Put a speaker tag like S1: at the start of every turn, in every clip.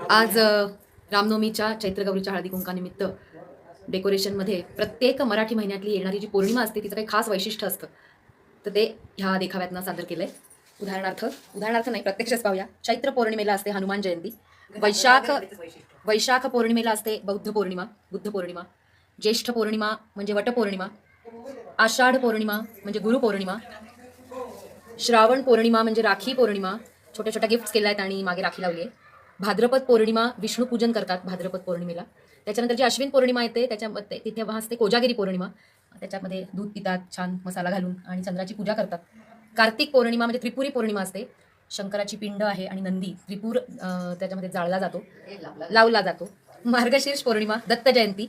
S1: आज रामनवमीच्या चैत्रगौरीच्या हळदी कुंकानिमित्त डेकोरेशनमध्ये प्रत्येक मराठी महिन्यातली येणारी जी पौर्णिमा असते तिचं काही खास वैशिष्ट्य असतं. तर ते ह्या देखाव्यातनं सादर केलंय. उदाहरणार्थ नाही, प्रत्यक्षच पाहूया. चैत्र पौर्णिमेला असते हनुमान जयंती, वैशाख पौर्णिमेला असते बुद्ध पौर्णिमा, ज्येष्ठ पौर्णिमा म्हणजे वटपौर्णिमा, आषाढ पौर्णिमा म्हणजे गुरुपौर्णिमा, श्रावण पौर्णिमा म्हणजे राखी पौर्णिमा. छोट्या छोट्या गिफ्ट्स केल्या आहेत आणि मागे राखी लावली आहे. भाद्रपद पौर्णिमा विष्णू पूजन करतात भाद्रपद पौर्णिमेला. त्याच्यानंतर जी अश्विन पौर्णिमा येते त्याच्यामध्ये तिथे असते कोजागिरी पौर्णिमा. त्याच्यामध्ये दूध पितात छान मसाला घालून आणि चंद्राची पूजा करतात. कार्तिक पौर्णिमा म्हणजे त्रिपुरी पौर्णिमा असते. शंकराची पिंड आहे आणि नंदी त्रिपूर त्याच्यामध्ये लावला जातो. मार्गशीर्ष पौर्णिमा दत्त जयंती.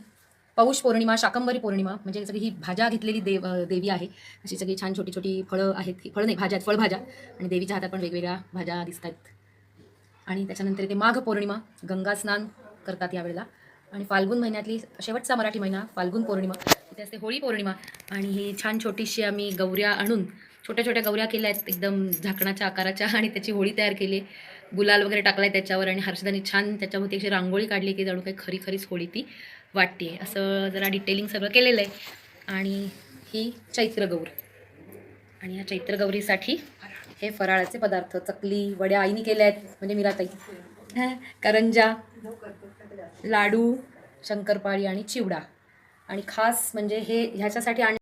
S1: पौष पौर्णिमा शाकंभरी पौर्णिमा म्हणजे सगळी ही भाज्या घेतलेली देवी आहे. अशी सगळी छान छोटी छोटी फळं आहेत. फळं नाही, भाज्या, फळभाज्या. आणि देवीच्या हातात पण वेगवेगळ्या भाज्या दिसतात. आणि त्याच्यानंतर इथे माघ पौर्णिमा, गंगा स्नान करतात यावेळेला. आणि फाल्गुन महिन्यातली शेवटचा मराठी महिना फाल्गुन पौर्णिमा, इथे असते होळी पौर्णिमा. आणि ही छान छोटीशी आम्ही गौऱ्या आणून छोट्या छोट्या गौऱ्या केल्या आहेत एकदम झाकणाच्या आकाराच्या, आणि त्याची होळी तयार केली. गुलाल वगैरे टाकलाय त्याच्यावर आणि हर्षदानी छान त्याच्यावरती अशी रांगोळी काढली की जणू काही खरी खरीच होळी ती वाटते. असं जरा डिटेलिंग सगळं केलेलं आहे. आणि ही चैत्रगौर, आणि या चैत्रगौरीसाठी हे फराळाचे पदार्थ चकली वड्या आईने केल्या आहेत, म्हणजे मीराताई, करंजा, लाडू, शंकरपाळी आणि चिवडा. आणि खास म्हणजे हे ह्याच्यासाठी